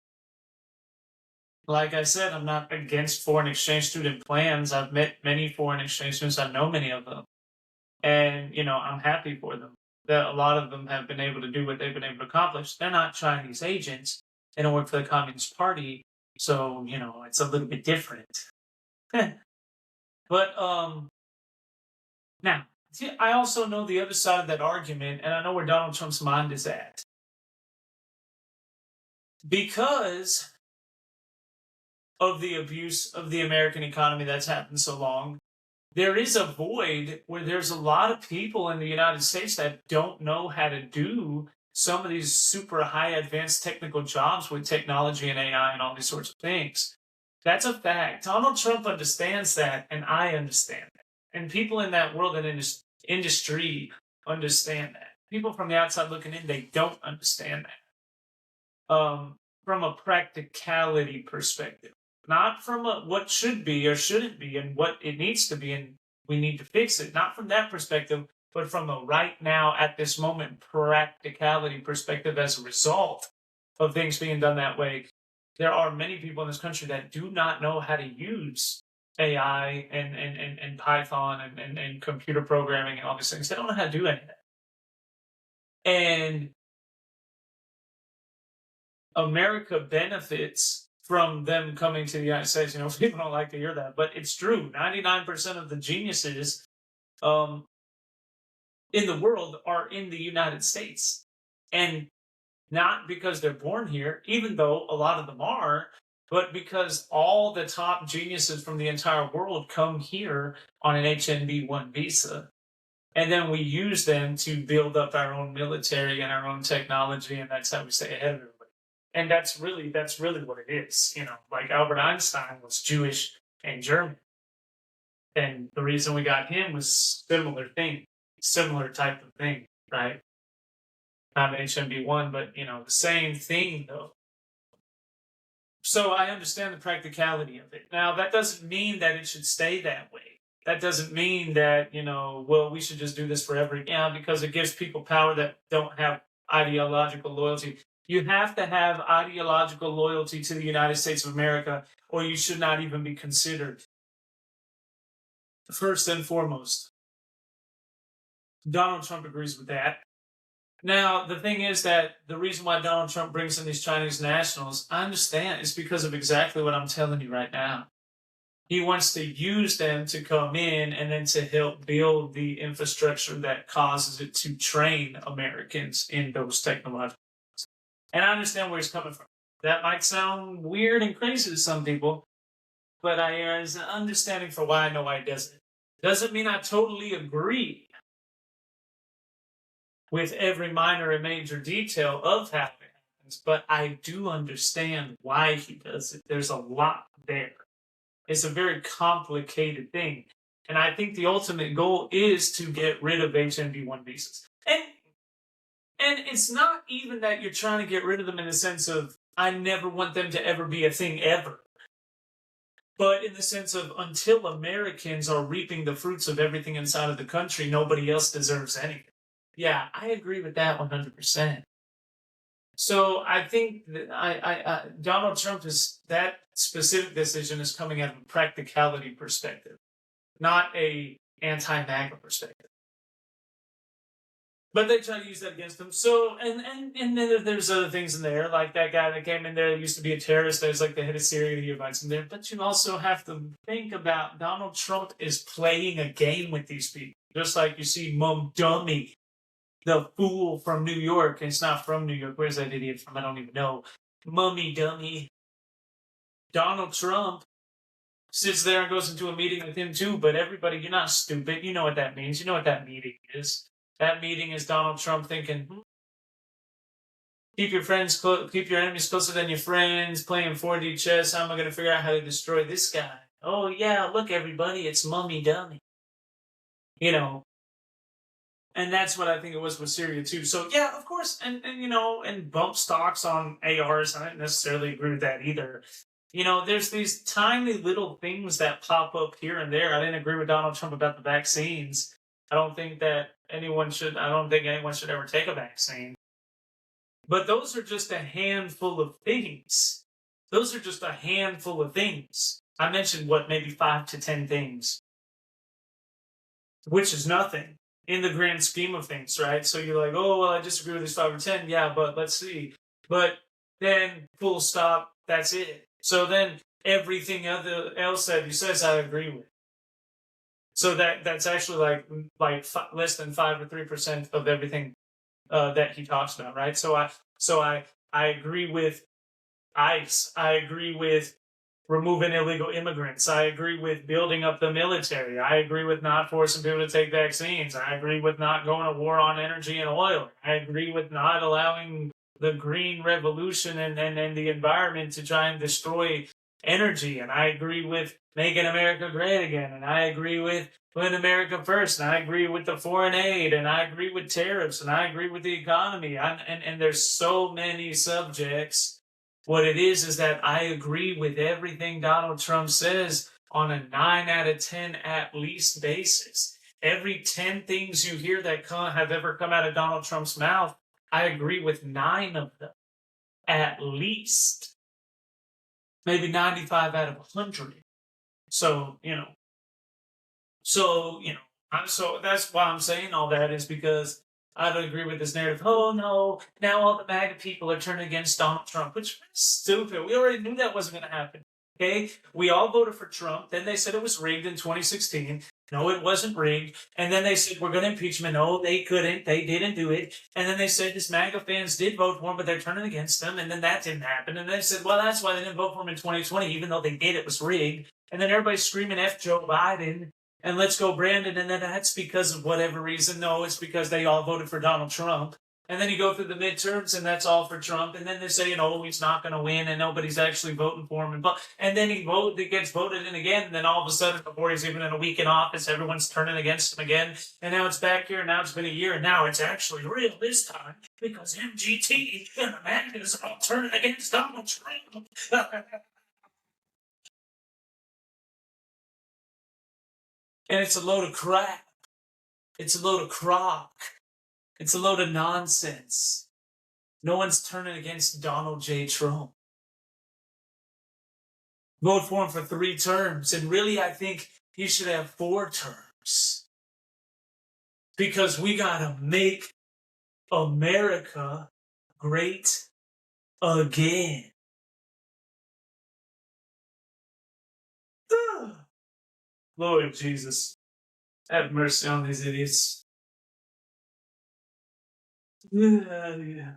like I said, I'm not against foreign exchange student plans. I've met many foreign exchange students. I know many of them. And, I'm happy for them. That a lot of them have been able to do what they've been able to accomplish. They're not Chinese agents. They don't work for the Communist Party. So, it's a little bit different. But, now, see, I also know the other side of that argument, and I know where Donald Trump's mind is at. Because of the abuse of the American economy that's happened so long, there is a void where there's a lot of people in the United States that don't know how to do some of these super high advanced technical jobs with technology and AI and all these sorts of things. That's a fact. Donald Trump understands that, and I understand that. And people in that world and industry understand that. People from the outside looking in, they don't understand that. From a practicality perspective. Not from what should be or shouldn't be and what it needs to be and we need to fix it. Not from that perspective, but from a right now, at this moment, practicality perspective as a result of things being done that way. There are many people in this country that do not know how to use AI and Python and computer programming and all these things. They don't know how to do any of that. And America benefits from them coming to the United States. People don't like to hear that, but it's true. 99% of the geniuses in the world are in the United States. And not because they're born here, even though a lot of them are, but because all the top geniuses from the entire world come here on an H-1B visa. And then we use them to build up our own military and our own technology, and that's how we stay ahead of everybody. And that's really what it is. Like Albert Einstein was Jewish and German. And the reason we got him was similar type of thing, right? Not H-1B, but the same thing though. So I understand the practicality of it. Now that doesn't mean that it should stay that way. That doesn't mean that, we should just do this forever. Yeah, because it gives people power that don't have ideological loyalty. You have to have ideological loyalty to the United States of America, or you should not even be considered. First and foremost, Donald Trump agrees with that. Now, the thing is that the reason why Donald Trump brings in these Chinese nationals, I understand, is because of exactly what I'm telling you right now. He wants to use them to come in and then to help build the infrastructure that causes it to train Americans in those technological. And I understand where he's coming from. That might sound weird and crazy to some people, but there's an understanding for why I know why he does it. Doesn't mean I totally agree with every minor and major detail of how it happens, but I do understand why he does it. There's a lot there. It's a very complicated thing. And I think the ultimate goal is to get rid of H-1B visas. And it's not even that you're trying to get rid of them in the sense of, I never want them to ever be a thing ever. But in the sense of, until Americans are reaping the fruits of everything inside of the country, nobody else deserves anything. Yeah, I agree with that 100%. So I think that Donald Trump that specific decision is coming out of a practicality perspective, not a anti-MAGA perspective. But they try to use that against him. So, and then there's other things in there, like that guy that came in there that used to be a terrorist, that was like the head of Syria, he invites him there. But you also have to think about Donald Trump is playing a game with these people. Just like you see Mum Dummy the fool from New York. It's not from New York. Where's that idiot from? I don't even know. Mummy dummy. Donald Trump sits there and goes into a meeting with him too, but everybody, you're not stupid. You know what that means. You know what that meeting is. That meeting is Donald Trump thinking, keep your enemies closer than your friends, playing 4D chess. How am I going to figure out how to destroy this guy? Oh yeah, look everybody, it's Mummy Dummy. You know, and that's what I think it was with Syria too. So yeah, of course, and bump stocks on ARs. I don't necessarily agree with that either. There's these tiny little things that pop up here and there. I didn't agree with Donald Trump about the vaccines. I don't think anyone should ever take a vaccine. But those are just a handful of things. Those are just a handful of things. I mentioned maybe 5 to 10 things, which is nothing in the grand scheme of things, right? So you're like, oh, well, I disagree with this 5 or 10. Yeah, but let's see. But then, full stop, that's it. So then everything else that he says, I agree with. So that's actually like less than 5 or 3% of everything that he talks about, right? So I agree with ICE. I agree with removing illegal immigrants. I agree with building up the military. I agree with not forcing people to take vaccines. I agree with not going to war on energy and oil. I agree with not allowing the green revolution and the environment to try and destroy energy. And I agree with making America great again. And I agree with putting America first. And I agree with the foreign aid. And I agree with tariffs. And I agree with the economy. And there's so many subjects. What it is that I agree with everything Donald Trump says on a 9 out of 10 at least basis. Every 10 things you hear that have ever come out of Donald Trump's mouth, I agree with 9 of them, at least. Maybe 95 out of 100. So that's why I'm saying all that, is because I don't agree with this narrative. Oh no, now all the MAGA people are turning against Donald Trump, which is stupid. We already knew that wasn't going to happen. Okay? We all voted for Trump. Then they said it was rigged in 2016. No, it wasn't rigged. And then they said, we're going to impeach him. No, they couldn't. They didn't do it. And then they said his MAGA fans did vote for him, but they're turning against him. And then that didn't happen. And they said, well, that's why they didn't vote for him in 2020, even though they did. It was rigged. And then everybody's screaming F Joe Biden and let's go Brandon. And then that's because of whatever reason. No, it's because they all voted for Donald Trump. And then you go through the midterms, and that's all for Trump. And then they're saying, oh, he's not going to win, and nobody's actually voting for him. And then he gets voted in again, and then all of a sudden, before he's even in a week in office, everyone's turning against him again. And now it's back here, and now it's been a year, and now it's actually real this time, because MGT and the MAGAs are all turning against Donald Trump. And it's a load of crap. It's a load of crock. It's a load of nonsense. No one's turning against Donald J. Trump. Vote for him for 3 terms. And really, I think he should have 4 terms. Because we gotta make America great again. Lord Jesus, have mercy on these idiots. Yeah.